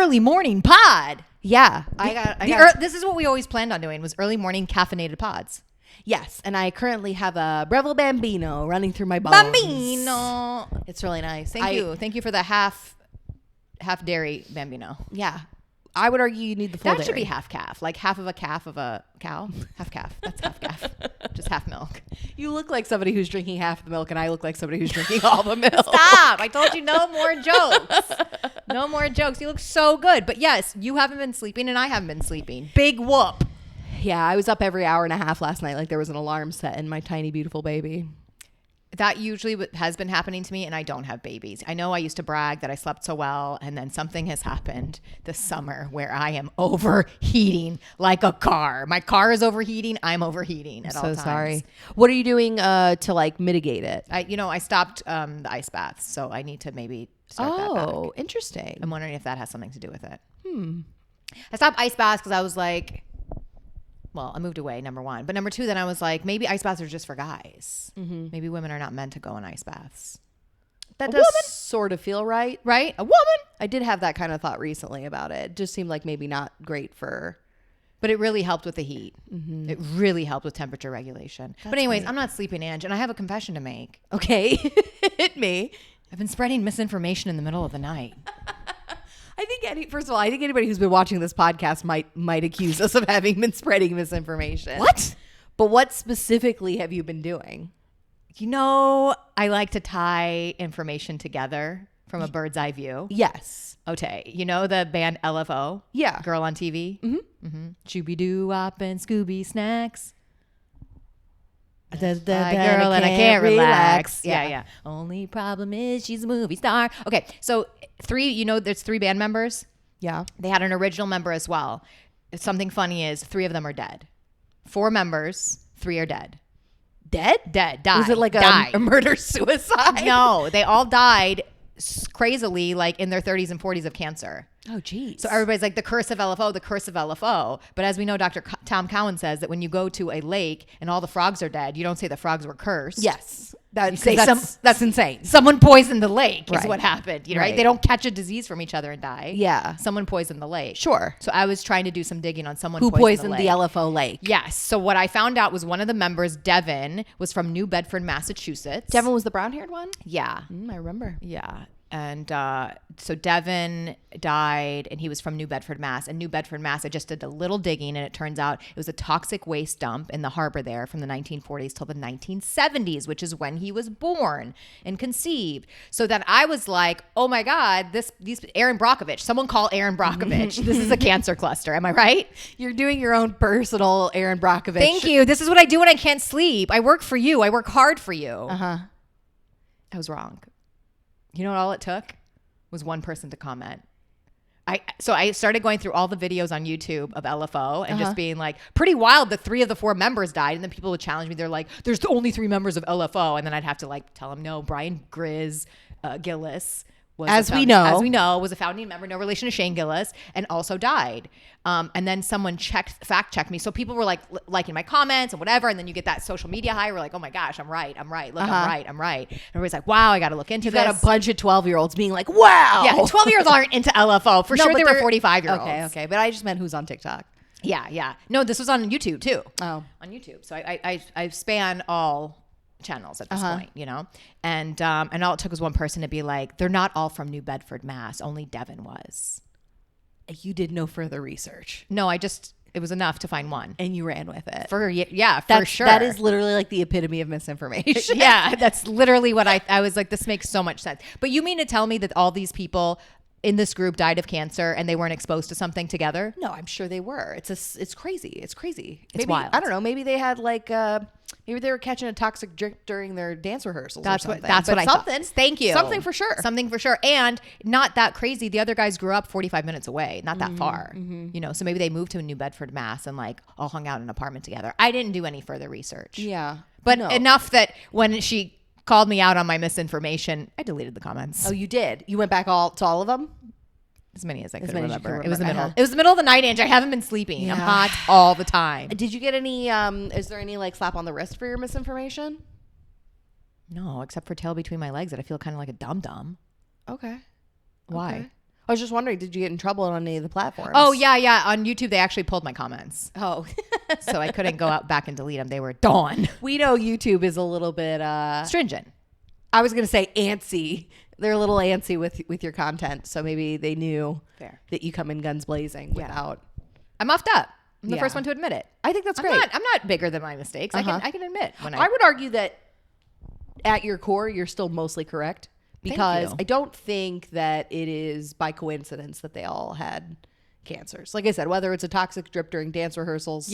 early morning pod. Yeah. This is what we always planned on doing, was early morning caffeinated pods. Yes. And I currently have a Breville Bambino running through my bones. Bambino. It's really nice. Thank you. Thank you for the half dairy Bambino. Yeah. I would argue you need the full That dairy. should be half calf, like half of a calf of a cow. Half calf. That's half calf. Just half milk. You look like somebody who's drinking half the milk, and I look like somebody who's drinking all the milk. Stop. I told you no more jokes. No more jokes. You look so good. But yes, you haven't been sleeping and I haven't been sleeping. Big whoop. Yeah, I was up every hour and a half last night, like there was an alarm set in my tiny, beautiful baby. That usually has been happening to me, and I don't have babies. I know I used to brag that I slept so well, and then something has happened this summer where I am overheating like a car. My car is overheating. I'm overheating at all times. So sorry. What are you doing to like mitigate it? I stopped the ice baths, so I need to maybe start that back. Oh, interesting. I'm wondering if that has something to do with it. I stopped ice baths because I was like, well, I moved away, number one. But number two, then I was like, maybe ice baths are just for guys. Mm-hmm. Maybe women are not meant to go in ice baths. That does sort of feel right. Right? A woman? I did have that kind of thought recently about it. It just seemed like maybe not great for... But it really helped with the heat. Mm-hmm. It really helped with temperature regulation. But anyways, great. I'm not sleeping, Ange, and I have a confession to make. Okay. Hit me. I've been spreading misinformation in the middle of the night. I think first of all, I think anybody who's been watching this podcast might accuse us of having been spreading misinformation. What? But what specifically have you been doing? I like to tie information together from a bird's eye view. Yes. Okay. You know the band LFO? Yeah. Girl on TV? Mm-hmm. Mm-hmm. Shooby-Doo-Wop and Scooby Snacks. The girl and I can't relax. Yeah. Only problem is she's a movie star. Okay, so there's 3 band members. Yeah. They had an original member as well. Something funny is 3 of them are dead. 4 members, 3 are dead. Dead? Dead. Died. Was it like a murder-suicide? No, they all died crazily, like in their 30s and 40s of cancer. Oh, geez. So everybody's like, the curse of LFO, the curse of LFO. But as we know, Dr. Tom Cowan says that when you go to a lake and all the frogs are dead, you don't say the frogs were cursed. Yes. That's insane. Someone poisoned the lake right. is what happened. Right? They don't catch a disease from each other and die. Yeah. Someone poisoned the lake. Sure. So I was trying to do some digging on someone who poisoned the LFO lake. Yes. So what I found out was one of the members, Devin, was from New Bedford, Massachusetts. Devin was the brown-haired one? Yeah. I remember. Yeah. And so Devin died, and he was from New Bedford, Mass. And New Bedford, Mass, I just did a little digging, and it turns out it was a toxic waste dump in the harbor there from the 1940s till the 1970s, which is when he was born and conceived. So then I was like, oh my God, these Aaron Brockovich, someone call Aaron Brockovich. This is a cancer cluster. Am I right? You're doing your own personal Aaron Brockovich. Thank you. This is what I do when I can't sleep. I work for you. I work hard for you. Uh-huh. I was wrong. You know what all it took? Was one person to comment. So I started going through all the videos on YouTube of LFO and just being like, pretty wild that 3 of the 4 members died. And then people would challenge me. They're like, there's only 3 members of LFO. And then I'd have to like tell them, no, Brian Gillis was as we know, was a founding member, no relation to Shane Gillis, and also died. And then someone fact checked me. So people were like liking my comments and whatever. And then you get that social media high. We're like, oh my gosh, I'm right. Look, I'm right. And everybody's like, wow, I got to look into this. You've got a bunch of 12-year-olds being like, wow. Yeah, 12-year-olds aren't into LFO. For sure, they were 45-year-olds. Okay. But I just meant who's on TikTok. Yeah. No, this was on YouTube too. Oh. On YouTube. So I span all channels at this point, and all it took was one person to be like, they're not all from New Bedford, Mass. Only Devin was. You did no further research. No, it was enough to find one. And you ran with it. For sure. That is literally like the epitome of misinformation. Yeah, that's literally what I was like, this makes so much sense. But you mean to tell me that all these people in this group died of cancer and they weren't exposed to something together? No, I'm sure they were. It's crazy. It's Maybe, wild. I don't know. Maybe they had like maybe they were catching a toxic drip during their dance rehearsals. That's or something. That's what I thought. Thank you. Something for sure. And not that crazy. The other guys grew up 45 minutes away, not that far. Mm-hmm. So maybe they moved to New Bedford, Mass, and like all hung out in an apartment together. I didn't do any further research. Yeah, but enough that when she called me out on my misinformation, I deleted the comments. Oh, you did? You went back to all of them? As many as I could remember. It was the middle. It was the middle of the night, Ange. I haven't been sleeping. Yeah. I'm hot all the time. Did you get any? Is there any like slap on the wrist for your misinformation? No, except for tail between my legs that I feel kind of like a dum-dum. Okay. Why? Okay. I was just wondering, did you get in trouble on any of the platforms? Oh, yeah. On YouTube, they actually pulled my comments. Oh. So I couldn't go out back and delete them. They were gone. We know YouTube is a little bit Stringent. I was gonna say antsy. They're a little antsy with your content, so maybe they knew that you come in guns blazing without. I muffed up. I'm the first one to admit it. I think that's great. I'm not bigger than my mistakes. I can admit when I would argue that at your core, you're still mostly correct, because I don't think that it is by coincidence that they all had cancers. Like I said, whether it's a toxic drip during dance rehearsals,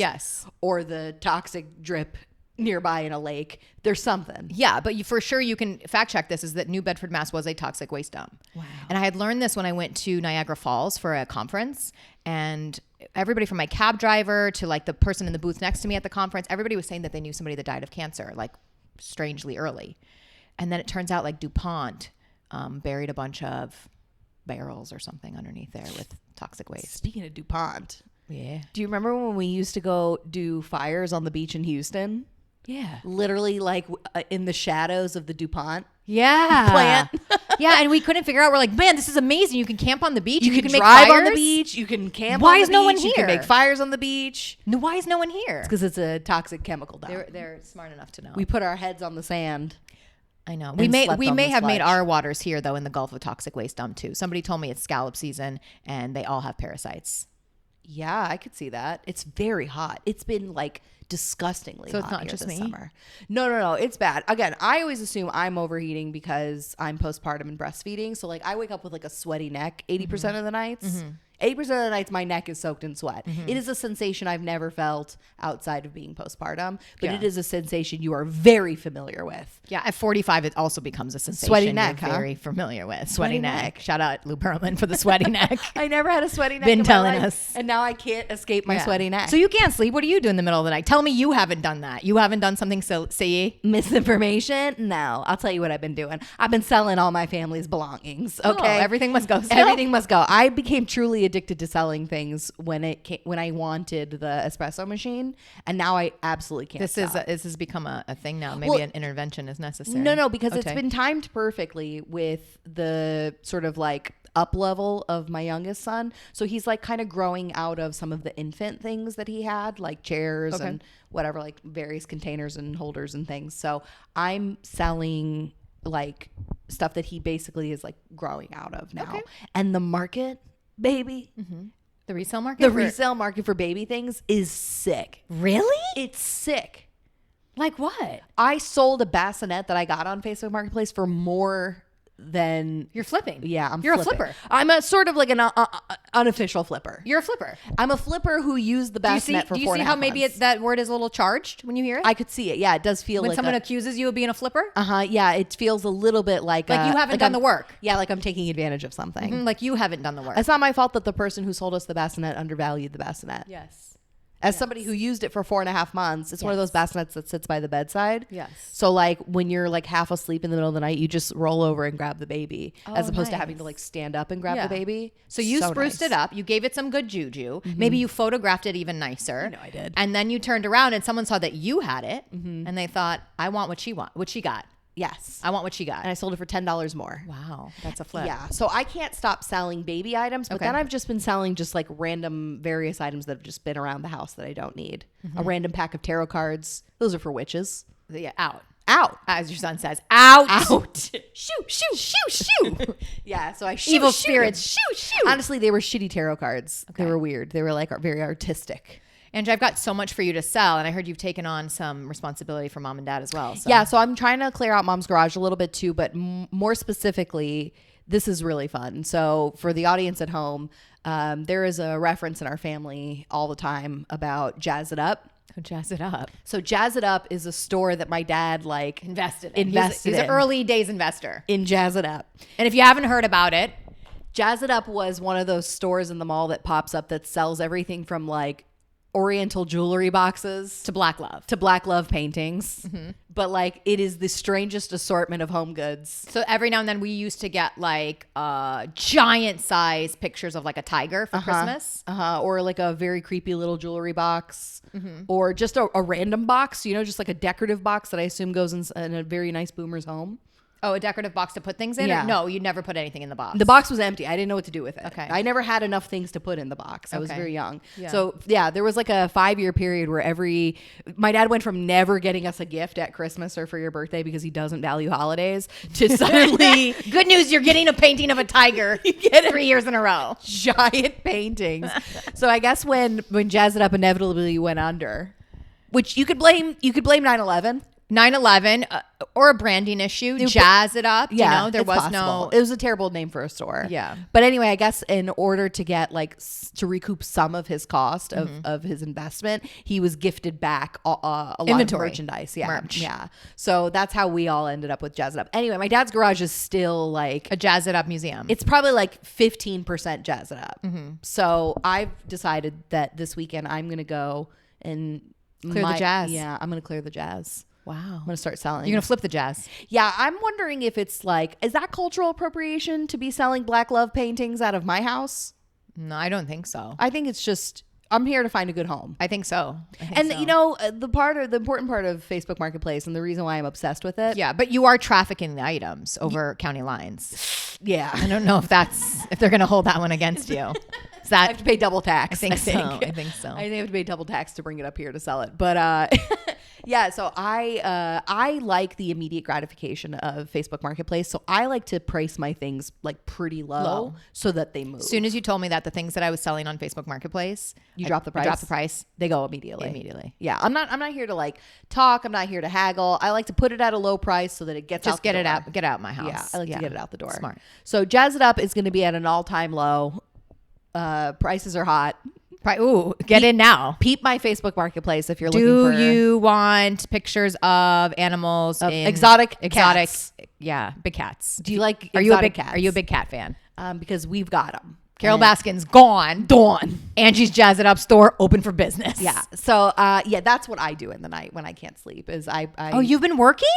or the toxic drip nearby in a lake, there's something. Yeah, but for sure you can fact check this, is that New Bedford, Mass was a toxic waste dump. Wow. And I had learned this when I went to Niagara Falls for a conference, and everybody from my cab driver to like the person in the booth next to me at the conference, everybody was saying that they knew somebody that died of cancer, like strangely early. And then it turns out like DuPont buried a bunch of barrels or something underneath there with toxic waste. Speaking of DuPont. Yeah. Do you remember when we used to go do fires on the beach in Houston? Yeah. Literally like in the shadows of the DuPont plant. Yeah, and we couldn't figure out. We're like, man, this is amazing. You can camp on the beach. You can make drive fires on the beach. You can camp Why on the is no beach. one You can here? make fires on the beach. No, why is no one here? It's because it's a toxic chemical dump. They're smart enough to know. We put our heads on the sand. I know. We may have made our waters here though in the Gulf of toxic waste dump too. Somebody told me it's scallop season and they all have parasites. Yeah, I could see that. It's very hot. It's been like disgustingly hot. So it's not here just this me? summer. No. It's bad. Again, I always assume I'm overheating because I'm postpartum and breastfeeding. So like I wake up with like a sweaty neck 80% of the nights. 80% of the nights my neck is soaked in sweat. It is a sensation I've never felt outside of being postpartum, but it is a sensation you are very familiar with. Yeah, at 45 it also becomes a sensation Sweaty neck, you're huh? very familiar with. Sweaty neck. Shout out Lou Pearlman for the sweaty neck. I never had a sweaty neck. Been in my telling life, us. and now I can't escape my sweaty neck. So you can't sleep. What do you do in the middle of the night? Tell me you haven't done that. You haven't done something so say Misinformation? No. I'll tell you what I've been doing. I've been selling all my family's belongings. Okay. Everything must go still? Everything must go. I became truly addicted to selling things when I wanted the espresso machine, and now I absolutely can't stop. This has become a thing now. Maybe an intervention is necessary. No, because it's been timed perfectly with the sort of like up level of my youngest son. So he's like kind of growing out of some of the infant things that he had, like chairs and whatever, like various containers and holders and things. So I'm selling like stuff that he basically is like growing out of now. And the market, baby. The resale market? The resale market for baby things is sick. Really? It's sick. Like what? I sold a bassinet that I got on Facebook Marketplace for more than... You're flipping. Yeah, You're flipping. a flipper. I'm a sort of like an unofficial flipper. You're a flipper. I'm a flipper who used the bassinet for 4.5 months. Do you see how maybe that word is a little charged when you hear it? I could see it. Yeah, it does feel when like someone accuses you of being a flipper? Yeah, it feels a little bit like you haven't done the work. Yeah, like I'm taking advantage of something. Like you haven't done the work. It's not my fault that the person who sold us the bassinet undervalued the bassinet. Yes. As somebody who used it for 4.5 months, it's one of those bassinets that sits by the bedside. Yes. So like when you're like half asleep in the middle of the night, you just roll over and grab the baby, as opposed to having to like stand up and grab the baby. So you spruced it up. You gave it some good juju. Maybe you photographed it even nicer. I did. And then you turned around and someone saw that you had it, and they thought, "I want what she got." Yes. I want what she got. And I sold it for $10 more. Wow, that's a flip. Yeah. So I can't stop selling baby items, but then I've just been selling just like random various items that have just been around the house that I don't need. A random pack of tarot cards. Those are for witches. Yeah, out. As your son says, out. Shoo. Yeah, so I Evil spirits, shoo. Honestly, they were shitty tarot cards. They were weird. They were like very artistic. Andrew, I've got so much for you to sell, and I heard you've taken on some responsibility for mom and dad as well. So. Yeah, so I'm trying to clear out mom's garage a little bit too, but more specifically, this is really fun. So for the audience at home, there is a reference in our family all the time about Jazz It Up. Jazz It Up. So Jazz It Up is a store that my dad like invested in. He's an early days investor in Jazz It Up. And if you haven't heard about it, Jazz It Up was one of those stores in the mall that pops up that sells everything from like Oriental jewelry boxes to Black Love paintings. But like it is the strangest assortment of home goods. So every now and then we used to get like giant size pictures of like a tiger for Christmas. Or like a very creepy little jewelry box. Or just a random box, just like a decorative box that I assume goes in a very nice boomer's home. Oh, a decorative box to put things in? Yeah. Or no, you never put anything in the box. The box was empty. I didn't know what to do with it. Okay. I never had enough things to put in the box. I was Okay. very young. Yeah. So yeah, there was like a 5-year period where my dad went from never getting us a gift at Christmas or for your birthday because he doesn't value holidays to suddenly Good news, you're getting a painting of a tiger 3 years in a row. giant paintings. So I guess when Jazz It Up inevitably went under, which you could blame 9/11. 9/11 or a branding issue, Jazz It Up. Yeah, you know, there it's was possible. It was a terrible name for a store. Yeah. But anyway, I guess in order to get to recoup some of his cost of his investment, he was gifted back a lot of merchandise. Yeah. Merch. Yeah. So that's how we all ended up with Jazz It Up. Anyway, my dad's garage is still like a Jazz It Up museum. it's probably like 15% Jazz It Up. So I've decided that this weekend I'm going to go and Clear the jazz. Yeah, I'm going to clear the jazz. Wow. I'm going to start selling. You're going to flip the jazz. Yeah, I'm wondering if it's like, is that cultural appropriation to be selling Black love paintings out of my house? No, I don't think so. I think it's just, I'm here to find a good home. I think so. You know, the important part of Facebook Marketplace and the reason why I'm obsessed with it. Yeah, but you are trafficking the items over county lines. Yeah. I don't know if they're going to hold that one against you. Is that I have to pay double tax. I think so. I think so. I think I have to pay double tax to bring it up here to sell it. But yeah, so I like the immediate gratification of Facebook Marketplace. So I like to price my things like pretty low so that they move. As soon as you told me that the things that I was selling on Facebook Marketplace, You drop the price. I drop the price. They go immediately. Immediately. Yeah, I'm not here to like talk. I'm not here to haggle. I like to put it at a low price so that it gets Just out get the it door. out. Get out my house. Yeah, I like to get it out the door. Smart. So Jazz It Up is going to be at an all-time low. Prices are hot. Ooh, get in now. Peep my Facebook Marketplace if you're looking Do for you want pictures of animals, exotic cats. Yeah, big cats. Do you like Are you a exotic big cats? Are you a big cat fan? Because we've got them. Carol Baskin's gone. Angie's Jazz It Up store open for business. Yeah. So yeah, that's what I do in the night when I can't sleep. Is I Oh, you've been working?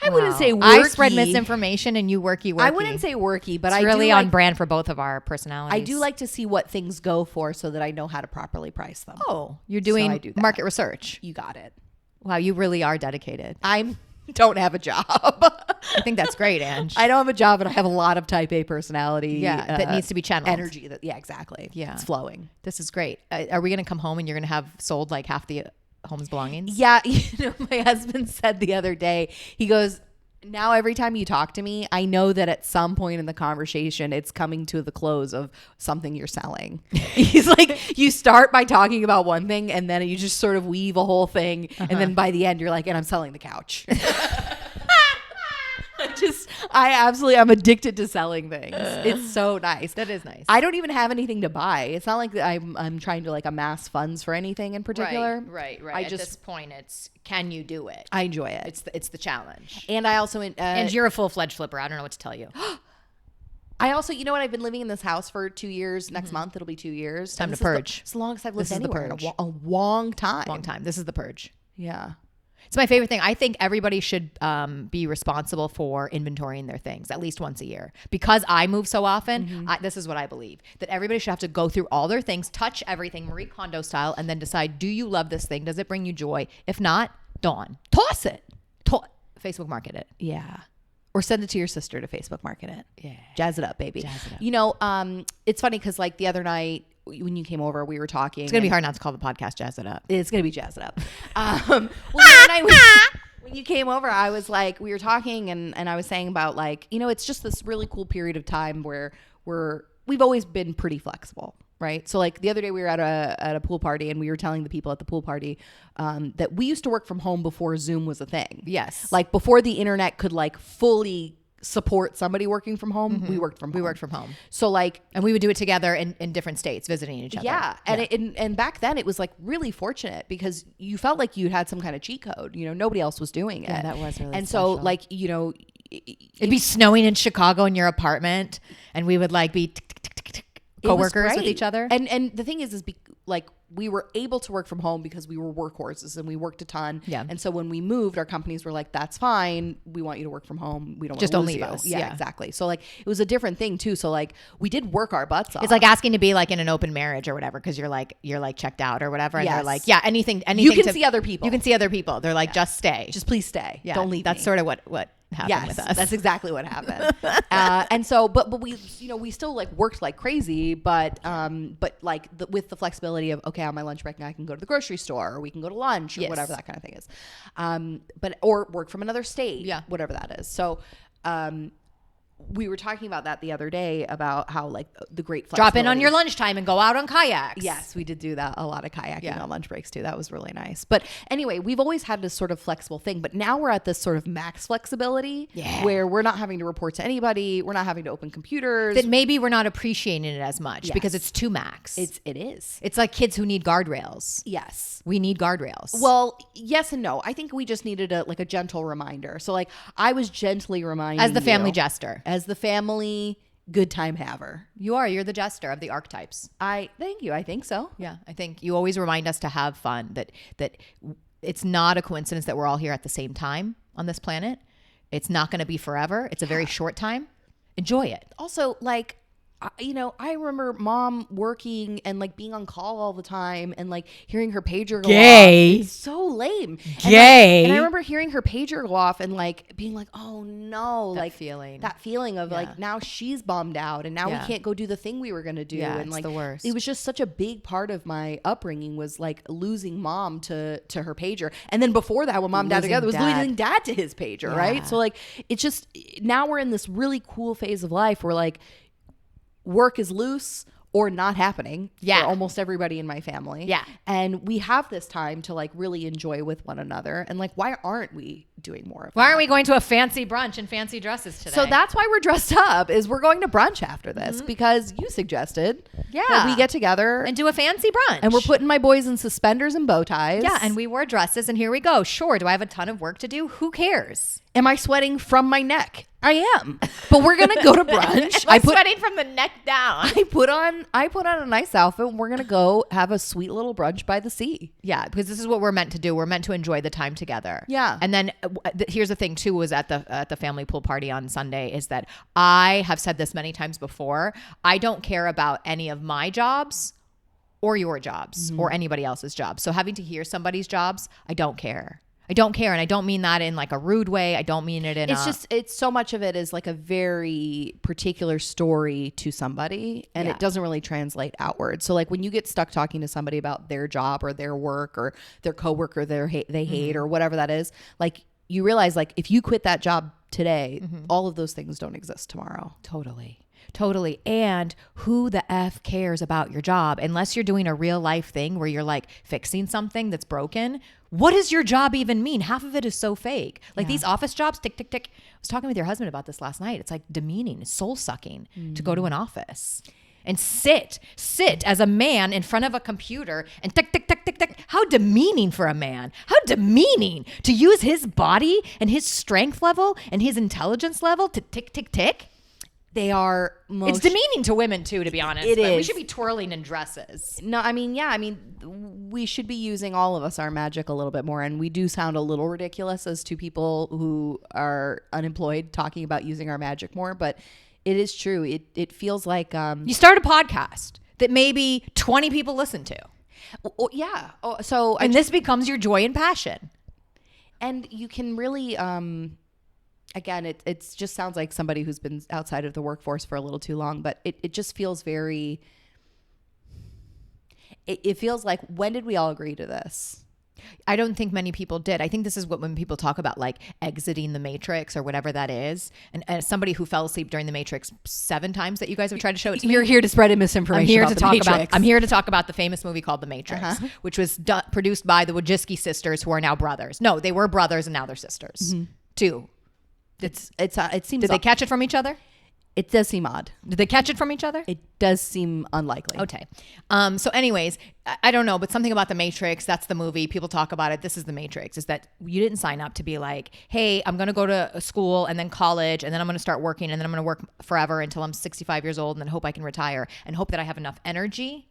I wouldn't say worky. I spread misinformation and you worky. I wouldn't say worky, but it's I really do on brand for both of our personalities. I do like to see what things go for so that I know how to properly price them. Oh, you're doing I do that. market research. You got it. Wow, you really are dedicated. I don't have a job. I think that's great, Ange. I don't have a job, and I have a lot of type A personality. Yeah, that needs to be channeled. Energy. Yeah, exactly. Yeah. It's flowing. This is great. Are we going to come home and you're going to have sold like half the home's belongings? Yeah. You know, my husband said the other day, he goes, now every time you talk to me, I know that at some point in the conversation, it's coming to the close of something you're selling. He's like, you start by talking about one thing and then you just sort of weave a whole thing. And then by the end, you're like, and I'm selling the couch. I'm addicted to selling things. It's so nice. That is nice. I don't even have anything to buy. It's not like I'm trying to like amass funds for anything in particular. Right. At this point, it's can you do it? I enjoy it. It's the challenge. And I also and you're a full-fledged flipper. I don't know what to tell you. I also, you know what? I've been living in this house for 2 years. Next month, it'll be 2 years. Time to purge. It's the longest I've lived This is the anywhere in purge. a long time. Long time. This is the purge. Yeah. It's my favorite thing. I think everybody should be responsible for inventorying their things at least once a year. Because I move so often, this is what I believe. That everybody should have to go through all their things, touch everything, Marie Kondo style, and then decide, do you love this thing? Does it bring you joy? If not, dawn. Toss it. Facebook market it. Yeah. Or send it to your sister to Facebook market it. Yeah. Jazz it up, baby. Jazz it up. You know, it's funny because like the other night when you came over, we were talking. It's going to be hard not to call the podcast Jazz It Up. It's going to be Jazz It Up. Well, the other night when you came over, I was like, we were talking and I was saying about like, you know, it's just this really cool period of time where we've always been pretty flexible. Right. So like the other day we were at a pool party and we were telling the people at the pool party that we used to work from home before Zoom was a thing. Yes. Like before the internet could like fully support somebody working from home, we worked from home. We worked from home. So like, and we would do it together in different states, visiting each other. yeah. And back then it was like really fortunate because you felt like you had some kind of cheat code. You know, nobody else was doing it. Yeah, that was really And special. so like, you know, it'd be snowing in Chicago in your apartment and we would like be coworkers with each other. And the thing is like we were able to work from home because we were workhorses and we worked a ton. Yeah. And so when we moved, our companies were like, that's fine. We want you to work from home. We don't Just want don't to leave lose us. you. Yeah, exactly. So like it was a different thing too. So like we did work our butts off. It's like asking to be like in an open marriage or whatever because you're like checked out or whatever. And Yes. they're like, yeah, anything you can see other people. You can see other people. They're like, just stay. Just please stay. Yeah, Don't leave That's me. sort of what happen with us. That's exactly what happened. And so, but we, we still like worked like crazy, but like with the flexibility of, okay, on my lunch break, I can go to the grocery store, or we can go to lunch, or whatever that kind of thing is. Or work from another state, whatever that is. So, we were talking about that the other day about how like the great drop in on your lunchtime and go out on kayaks. Yes, we did do that, a lot of kayaking on lunch breaks too. That was really nice. But anyway, we've always had this sort of flexible thing, but now we're at this sort of max flexibility where we're not having to report to anybody. We're not having to open computers. That maybe we're not appreciating it as much because it's too max. It is. It's like kids who need guardrails. Yes. We need guardrails. Well, yes and no. I think we just needed a gentle reminder. So like I was gently reminding as the family jester. As the family good time haver. You're the jester of the archetypes. Thank you. I think so. Yeah. I think you always remind us to have fun, that it's not a coincidence that we're all here at the same time on this planet. It's not going to be forever. It's a very short time. Enjoy it. Also, like, I remember mom working and like being on call all the time and like hearing her pager go off. It's so lame. And I remember hearing her pager go off and like being like, oh no, that feeling of like, now she's bummed out and now we can't go do the thing we were going to do. Yeah, and it's like, the worst. It was just such a big part of my upbringing was like losing mom to her pager. And then before that, when mom and dad together, was losing dad to his pager. Right. So like, it's just, now we're in this really cool phase of life where like, work is loose or not happening for almost everybody in my family. Yeah. And we have this time to like really enjoy with one another. And like, why aren't we doing more of that? Why aren't we going to a fancy brunch in fancy dresses today? So that's why we're dressed up, is we're going to brunch after this because you suggested that we get together and do a fancy brunch. And we're putting my boys in suspenders and bow ties. Yeah. And we wore dresses and here we go. Sure. Do I have a ton of work to do? Who cares? Am I sweating from my neck? I am. But we're going to go to brunch. I'm sweating from the neck down. I put on a nice outfit and we're going to go have a sweet little brunch by the sea. Yeah, because this is what we're meant to do. We're meant to enjoy the time together. Yeah. And then here's the thing too, was at the family pool party on Sunday, is that I have said this many times before. I don't care about any of my jobs or your jobs or anybody else's jobs. So having to hear somebody's jobs, I don't care. I don't care. And I don't mean that in like a rude way. I don't mean it in it's so much of it is like a very particular story to somebody and it doesn't really translate outward. So like when you get stuck talking to somebody about their job or their work or their coworker they hate or whatever that is, like you realize like if you quit that job today, all of those things don't exist tomorrow. Totally. And who the F cares about your job unless you're doing a real life thing where you're like fixing something that's broken? What does your job even mean? Half of it is so fake. Like these office jobs, tick, tick, tick. I was talking with your husband about this last night. It's like demeaning, it's soul sucking to go to an office and sit as a man in front of a computer and tick, tick, tick, tick, tick. How demeaning for a man. How demeaning to use his body and his strength level and his intelligence level to tick, tick, tick. They are it's demeaning to women too, to be honest. It is. We should be twirling in dresses. No, I mean, we should be using all of us our magic a little bit more. And we do sound a little ridiculous as two people who are unemployed talking about using our magic more. But it is true. It feels like you start a podcast that maybe 20 people listen to. Yeah. This becomes your joy and passion. And you can really again, it just sounds like somebody who's been outside of the workforce for a little too long, but it just feels very, it feels like, when did we all agree to this? I don't think many people did. I think this is when people talk about like exiting the Matrix or whatever that is. And as somebody who fell asleep during the Matrix 7 times that you guys have tried to show it to me. You're here to spread misinformation. I'm here to talk about the famous movie called The Matrix, which was produced by the Wojcicki sisters, who are now brothers. No, they were brothers and now they're sisters. 2. It seems. Did they catch it from each other? It does seem odd. Did they catch it from each other? It does seem unlikely. Okay. So anyways, I don't know, but something about The Matrix, that's the movie. People talk about it. This is The Matrix, is that you didn't sign up to be like, hey, I'm going to go to school and then college and then I'm going to start working and then I'm going to work forever until I'm 65 years old and then hope I can retire and hope that I have enough energy,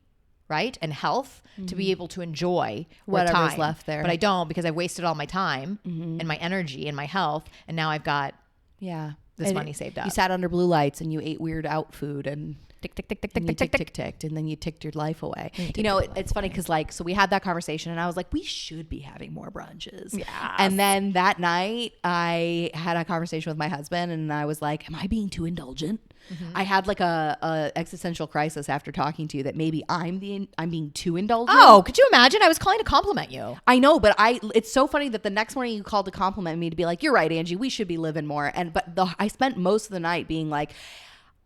right, and health to be able to enjoy whatever's left there. But I don't, because I wasted all my time and my energy and my health, and now I've got this money saved up. You sat under blue lights and you ate weird out food and Tick, tick, tick, tick, and you tick, tick, tick, tick. ticked, and then you ticked your life away. ticked You know, your life it's funny because like, so we had that conversation, and I was like, we should be having more brunches. Yeah. And then that night, I had a conversation with my husband, and I was like, am I being too indulgent? I had like a existential crisis after talking to you that maybe I'm being too indulgent. Oh, could you imagine? I was calling to compliment you. I know, but it's so funny that the next morning you called to compliment me to be like, you're right, Angie, we should be living more. I spent most of the night being like,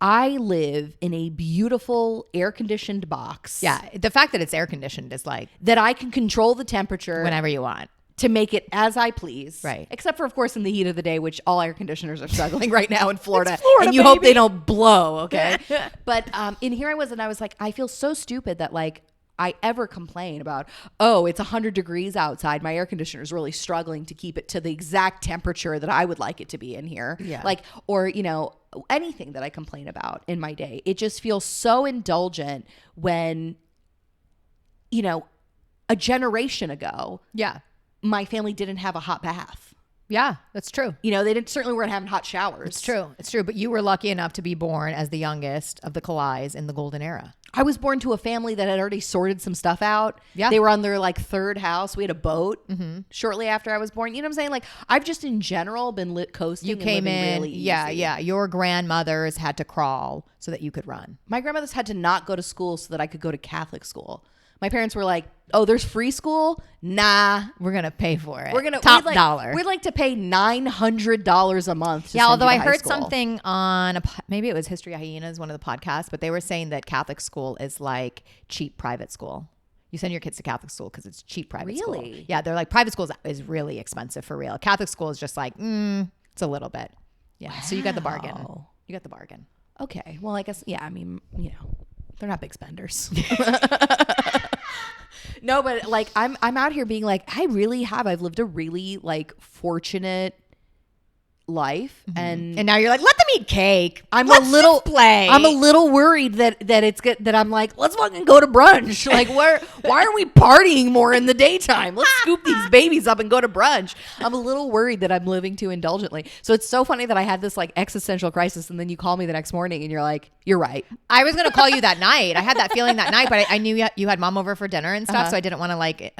I live in a beautiful air-conditioned box. Yeah. The fact that it's air conditioned is like That I can control the temperature whenever you want. to make it as I please. Right. Except for, of course, in the heat of the day, which all air conditioners are struggling right now in Florida. It's Florida, and you hope baby. they don't blow, okay? But in here I was, and I was like, I feel so stupid that like I ever complain about, oh, it's 100 degrees outside. My air conditioner is really struggling to keep it to the exact temperature that I would like it to be in here. Yeah. Like, or, you know, anything that I complain about in my day. It just feels so indulgent when, you know, a generation ago, Yeah. my family didn't have a hot bath. Yeah, that's true. You know, they certainly weren't having hot showers. It's true. It's true. But you were lucky enough to be born as the youngest of the Kalaj in the golden era. I was born to a family that had already sorted some stuff out. Yeah. They were on their like third house. We had a boat shortly after I was born. You know what I'm saying? Like, I've just in general been coasting. You and came living in. really easy. Yeah. Your grandmothers had to crawl so that you could run. My grandmothers had to not go to school so that I could go to Catholic school. My parents were like, oh, there's free school? Nah. We're going to pay for it. Top dollar. We'd like to pay $900 a month to Yeah, send although you to I high heard school. something on maybe it was History of Hyenas, one of the podcasts, but they were saying that Catholic school is like cheap private school. You send your kids to Catholic school because it's cheap private school. Really? Yeah, they're like private school is really expensive for real. Catholic school is just like it's a little bit. Yeah, so you got the bargain. Wow. You got the bargain. Okay. Well, I guess, yeah, I mean, you know, they're not big spenders. No, but like I'm out here being like, I've lived a really like fortunate life, and And now you're like, let them eat cake. I'm Let's a little just play. I'm a little worried that it's good that I'm like, let's fucking go to brunch. Like, why aren't we partying more in the daytime? Let's scoop these babies up and go to brunch. I'm a little worried that I'm living too indulgently. So it's so funny that I had this like existential crisis, and then you call me the next morning and you're like, you're right. I was gonna call you that night. I had that feeling that night, but I knew you had mom over for dinner and stuff, so I didn't want to like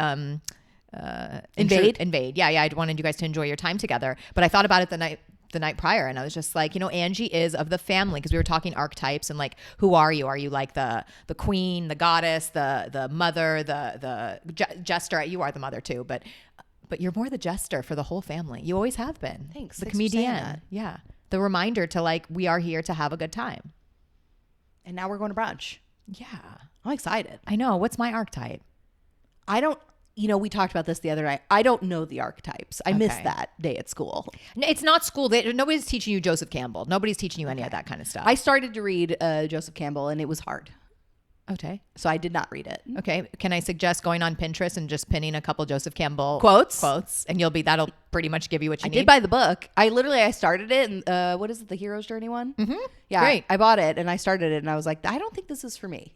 invade. Yeah. I wanted you guys to enjoy your time together. But I thought about it the night prior, and I was just like, you know, Angie is of the family, because we were talking archetypes and like, who are you? Are you like the queen, the goddess, the mother, the jester? You are the mother too, but you're more the jester for the whole family. You always have been. Thanks. The Thanks for saying comedian. that. Yeah. The reminder to like, we are here to have a good time. And now we're going to brunch. Yeah. I'm excited. I know. What's my archetype? You know, we talked about this the other night. I don't know the archetypes. I missed Okay. that day at school. No, it's not school. Nobody's teaching you Joseph Campbell. Nobody's teaching you any of that kind of stuff. I started to read Joseph Campbell, and it was hard. Okay. So I did not read it. Okay. Can I suggest going on Pinterest and just pinning a couple Joseph Campbell Quotes, and that'll pretty much give you what you need. I did buy the book. I started it, and what is it, the Hero's Journey one? Mm-hmm. Yeah, Great. I bought it, and I started it, and I was like, I don't think this is for me.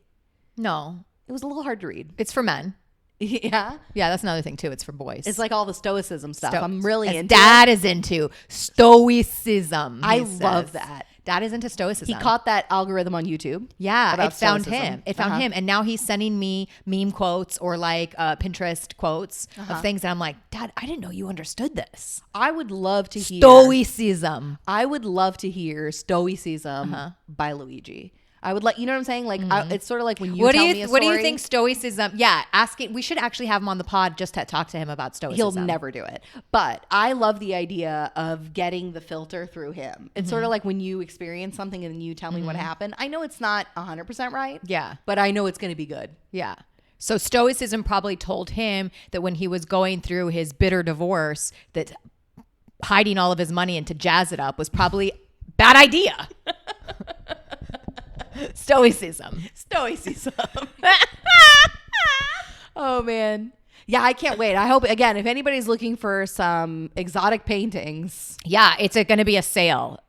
No, It was a little hard to read. it's for men. Yeah, Yeah, that's another thing too. It's for boys. it's like all the Stoicism stuff. I'm really into. Dad is into Stoicism. I he love says. that. Dad is into Stoicism. He caught that algorithm on YouTube. Yeah, about it found Stoicism. him. It found him, and now he's sending me meme quotes or like Pinterest quotes of things, and I'm like, Dad, I didn't know you understood this. I would love to hear Stoicism. I would love to hear Stoicism by Luigi. I would like, you know what I'm saying? Like, it's sort of like when you What tell do me you a What do you story, think Stoicism? Yeah, asking. We should actually have him on the pod just to talk to him about Stoicism. He'll never do it. But I love the idea of getting the filter through him. It's sort of like when you experience something and then you tell me what happened. I know it's not 100% right. Yeah. But I know it's going to be good. Yeah. So Stoicism probably told him that when he was going through his bitter divorce, that hiding all of his money and to jazz it up was probably bad idea. Stoicism. Oh, man. Yeah, I can't wait. I hope, again, if anybody's looking for some exotic paintings. Yeah, it's going to be a sale.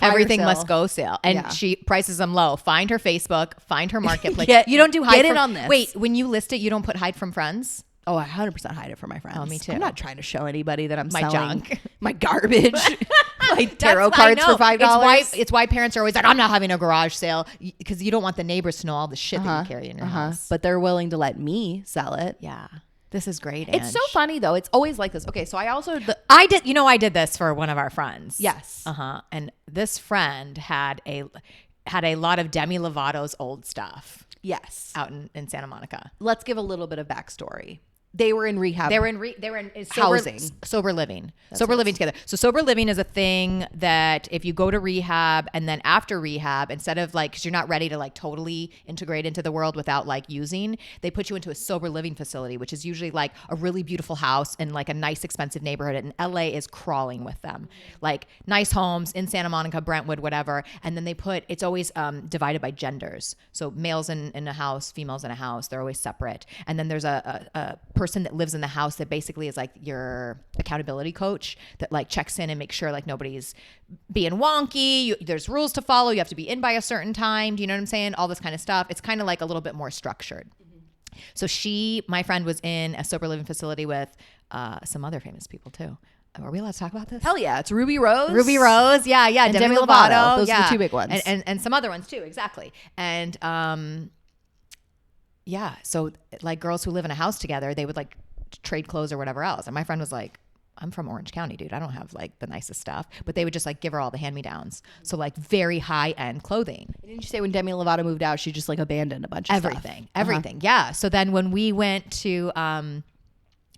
Everything sale. must go sale. And she prices them low. Find her Facebook. Find her marketplace. You don't do hide get from, in on this. Wait, when you list it, you don't put hide from friends? Oh, I 100% hide it for my friends. Oh, me too. I'm not trying to show anybody that I'm My selling junk. my garbage. like tarot cards for $5. It's why parents are always like, I'm not having a garage sale, because you don't want the neighbors to know all the shit that you carry in your house. But they're willing to let me sell it. Yeah. This is great. It's so funny though. It's always like this. Okay, so I did this for one of our friends. Yes. And this friend had a lot of Demi Lovato's old stuff. Yes. Out in Santa Monica. Let's give a little bit of backstory. They were in rehab. They were in housing. Sober living. Sober living together. So sober living is a thing that if you go to rehab and then after rehab, instead of like, because you're not ready to like totally integrate into the world without like using, they put you into a sober living facility, which is usually like a really beautiful house in like a nice expensive neighborhood. And LA is crawling with them. Like nice homes in Santa Monica, Brentwood, whatever. And then it's always divided by genders. So males in a house, females in a house, they're always separate. And then there's a person that lives in the house that basically is like your accountability coach that like checks in and makes sure like nobody's being wonky. There's rules to follow. You have to be in by a certain time. Do you know what I'm saying? All this kind of stuff. It's kind of like a little bit more structured. So my friend was in a sober living facility with some other famous people too. Are we allowed to talk about this? Hell yeah. It's Ruby Rose. Yeah. And Demi Lovato. Those are the two big ones. And some other ones too. Exactly. And yeah. So like girls who live in a house together, they would like trade clothes or whatever else. And my friend was like, I'm from Orange County, dude. I don't have like the nicest stuff. But they would just like give her all the hand-me-downs. So like very high-end clothing. Didn't you say when Demi Lovato moved out, she just like abandoned a bunch of everything. Stuff? Everything. Yeah. So then when we went to, I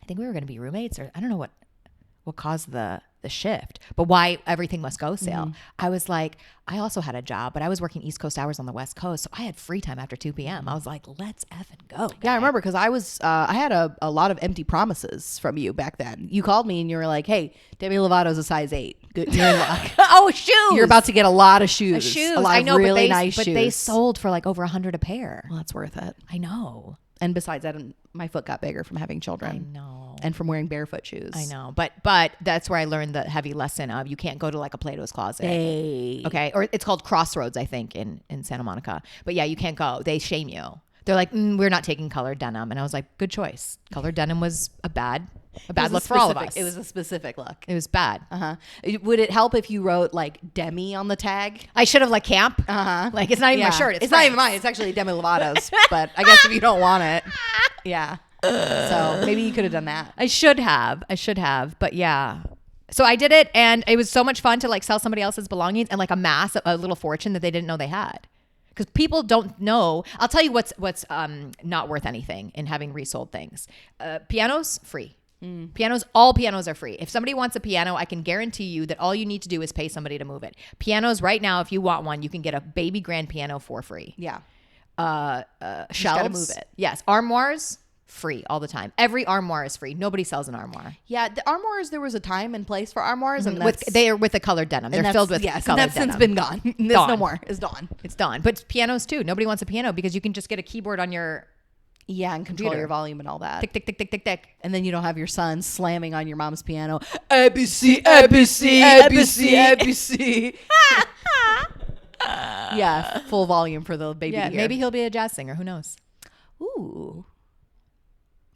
think we were going to be roommates, or I don't know what caused the shift, but why everything must go sale. I was like, I also had a job, but I was working East Coast hours on the West Coast. So I had free time after 2 p.m. I was like, let's effing go. Yeah, I remember because I had a lot of empty promises from you back then. You called me and you were like, hey, Demi Lovato's a size 8. Good, you're in luck. Oh, shoes. You're about to get a lot of shoes. Shoes. A lot of really nice shoes. But they sold for like over $100 a pair. Well, that's worth it. I know. And besides that, my foot got bigger from having children. I know. And from wearing barefoot shoes. I know. But that's where I learned the heavy lesson of you can't go to like a Plato's Closet. Hey. Okay. Or it's called Crossroads, I think, in Santa Monica. But yeah, you can't go. They shame you. They're like, we're not taking colored denim. And I was like, good choice. Colored denim was a bad look for all of us. It was a specific look. It was bad. Would it help if you wrote like Demi on the tag? I should have like camp. Like it's not even my shirt. It's not even mine. It's actually Demi Lovato's. But I guess if you don't want it. Yeah. So maybe you could have done that. I should have. But yeah. So I did it, and it was so much fun to like sell somebody else's belongings and like amass a little fortune that they didn't know they had. Because people don't know. I'll tell you what's not worth anything in having resold things. Pianos, free. All pianos are free. If somebody wants a piano, I can guarantee you that all you need to do is pay somebody to move it. Pianos right now, if you want one, you can get a baby grand piano for free. Yeah. Shelves. Gotta move it. Yes. Armoires, free all the time. Every armoire is free. Nobody sells an armoire. Yeah, the armoires, there was a time and place for armoires, and they are with the colored denim. They're filled with colored denim. That's since been gone. There's no more. It's gone. It's gone. But pianos too. Nobody wants a piano because you can just get a keyboard on your and control your volume and all that. Tick, tick, tick, tick, tick, tick. And then you don't have your son slamming on your mom's piano. ABC, ABC, ABC, ABC. Yeah, full volume for the baby. Yeah, maybe he'll be a jazz singer. Who knows? Ooh.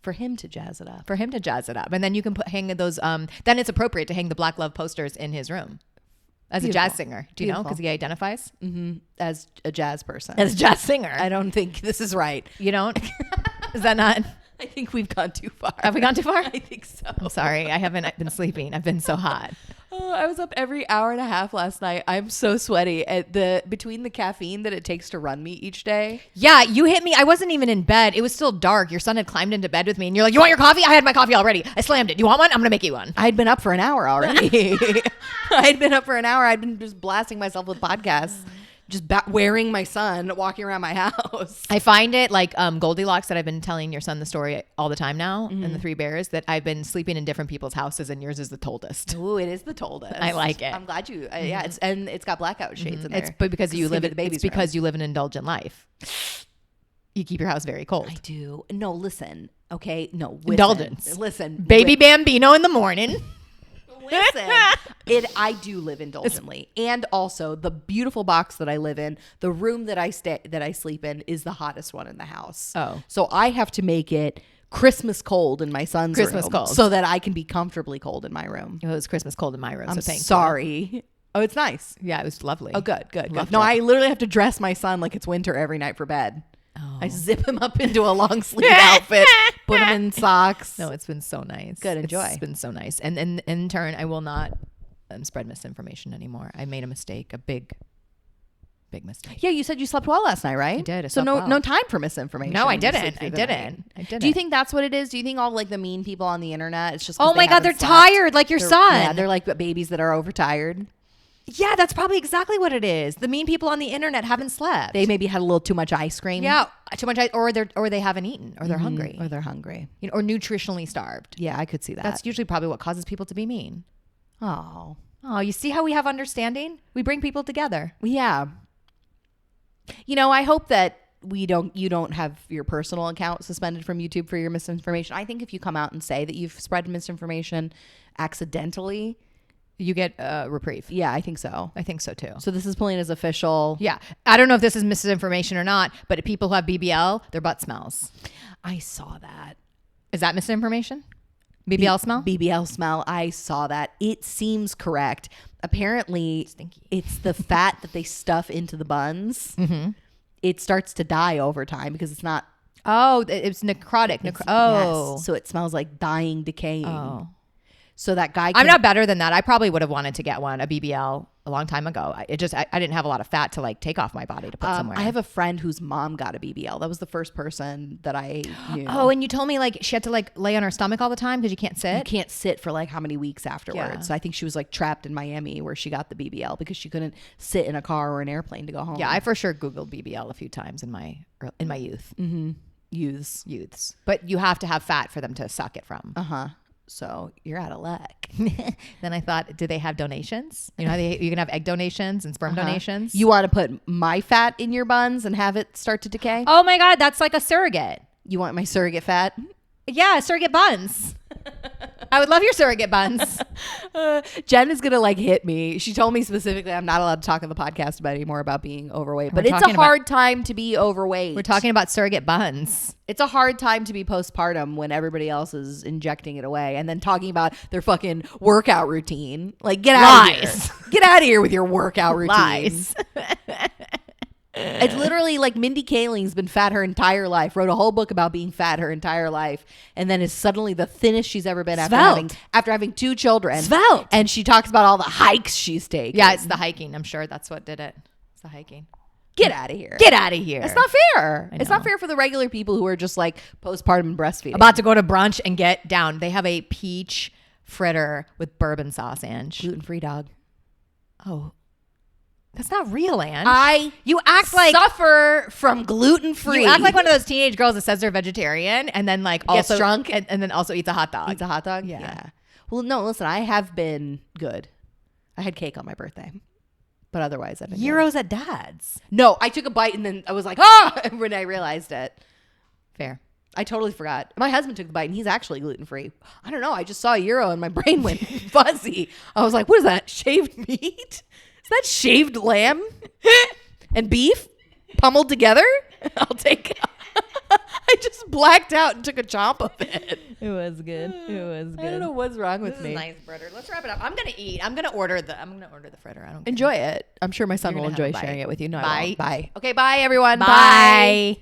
For him to jazz it up. And then you can hang those, then it's appropriate to hang the Black Love posters in his room as a jazz singer. Do you know? Because he identifies as a jazz person. As a jazz singer. I don't think this is right. You don't? Is that not? I think we've gone too far. Have we gone too far? I think so. I'm sorry. I've been sleeping. I've been so hot. Oh, I was up every hour and a half last night. I'm so sweaty between the caffeine that it takes to run me each day. Yeah, you hit me. I wasn't even in bed. It was still dark. Your son had climbed into bed with me and you're like, you want your coffee? I had my coffee already. I slammed it. You want one? I'm going to make you one. I'd been up for an hour already. I'd been just blasting myself with podcasts. Just wearing my son, walking around my house. I find it like Goldilocks that I've been telling your son the story all the time now, and the Three Bears, that I've been sleeping in different people's houses, and yours is the toldest. Ooh, it is the toldest. I like it. I'm glad you. Yeah, it's got blackout shades in there. It's because you live an indulgent life. You keep your house very cold. I do. No, listen. Okay, no. Indulgence. Listen. Baby Bambino in the morning. listen. I do live indulgently. And also the beautiful box that I live in, the room that I sleep in is the hottest one in the house. Oh. So I have to make it Christmas cold in my son's Christmas room cold. so that I can be comfortably cold in my room. It was Christmas cold in my room. I'm so thank sorry. you. Oh, it's nice. Yeah, it was lovely. Oh, good. Loved No, it. I literally have to dress my son like it's winter every night for bed. Oh. I zip him up into a long sleeve outfit, put him in socks. No, it's been so nice. Good, enjoy. It's been so nice. And in turn, I will not spread misinformation anymore. I made a mistake, a big mistake. Yeah, you said you slept well last night, right? I did. I So slept well. no time for misinformation. No, I You sleep didn't. through I the didn't. night. I didn't. Do you think that's what it is? Do you think all like the mean people on the internet? It's just 'cause Oh my they God, they're haven't slept? tired, like your They're- son. Yeah, they're like babies that are overtired. Yeah, that's probably exactly what it is. The mean people on the internet haven't slept. They maybe had a little too much ice cream. yeah, too much, or they haven't eaten, or they're hungry, Or they're hungry. you know, or nutritionally starved. Yeah, I could see that. That's usually probably what causes people to be mean. oh. Oh, you see how we have understanding? We bring people together. Yeah. You know, I hope that you don't have your personal account suspended from YouTube for your misinformation. I think if you come out and say that you've spread misinformation accidentally, You get a reprieve. yeah, I think so. I think so too. So this is Polina's official. Yeah. I don't know if this is misinformation or not, but people who have BBL, their butt smells. I saw that. Is that misinformation? BBL smell? BBL smell. I saw that. It seems correct. Apparently, Stinky. it's the fat that they stuff into the buns. Mm-hmm. It starts to die over time because it's not. Oh, it's necrotic. Yes. So it smells like dying, decaying. Oh. So that guy. I'm not better than that. I probably would have wanted to get a BBL a long time ago. I didn't have a lot of fat to like take off my body to put somewhere. I have a friend whose mom got a BBL. That was the first person that I knew. Oh, and you told me like she had to like lay on her stomach all the time because you can't sit. You can't sit for like how many weeks afterwards. Yeah. So I think she was like trapped in Miami where she got the BBL because she couldn't sit in a car or an airplane to go home. Yeah, I for sure Googled BBL a few times in my youth. Mm-hmm. Youths. But you have to have fat for them to suck it from. Uh-huh. So you're out of luck. Then I thought, do they have donations? You know how you can have egg donations and sperm donations? You want to put my fat in your buns and have it start to decay? Oh my God, that's like a surrogate. You want my surrogate fat? Yeah, surrogate buns. I would love your surrogate buns. Jen is going to like hit me. She told me specifically I'm not allowed to talk on the podcast anymore about being overweight. But it's a hard time to be overweight. We're talking about surrogate buns. It's a hard time to be postpartum when everybody else is injecting it away and then talking about their fucking workout routine. Like, get out of here. Get out of here with your workout routine. Lies. It's literally like Mindy Kaling's been fat her entire life, wrote a whole book about being fat her entire life, and then is suddenly the thinnest she's ever been after having 2 children. Svelte. And she talks about all the hikes she's taken. Yeah, it's the hiking. I'm sure that's what did it. It's the hiking. Get out of here. Get out of here. It's not fair. It's not fair for the regular people who are just like postpartum and breastfeeding. About to go to brunch and get down. They have a peach fritter with bourbon sauce, Ange. Gluten-free dog. Oh, that's not real, Ange. You act like suffer from gluten-free. You act like one of those teenage girls that says they're vegetarian and then like gets also drunk and then also eats a hot dog. Eats a hot dog? Yeah. Well, no, listen, I have been good. I had cake on my birthday. But otherwise, I've been Euros at Dad's. No, I took a bite and then I was like, ah, when I realized it. Fair. I totally forgot. My husband took the bite and he's actually gluten-free. I don't know. I just saw a euro and my brain went fuzzy. I was like, what is that? Shaved meat? Is that shaved lamb and beef pummeled together? I'll take it. I just blacked out and took a chomp of it. It was good. It was good. I don't know what's wrong with This me. is nice, fritter. Let's wrap it up. I'm gonna eat. I'm gonna order the fritter. I don't care. Enjoy it. I'm sure my son You're will gonna have enjoy a bite. sharing it with you. No, I Bye. won't. Bye. Okay, bye everyone. Bye.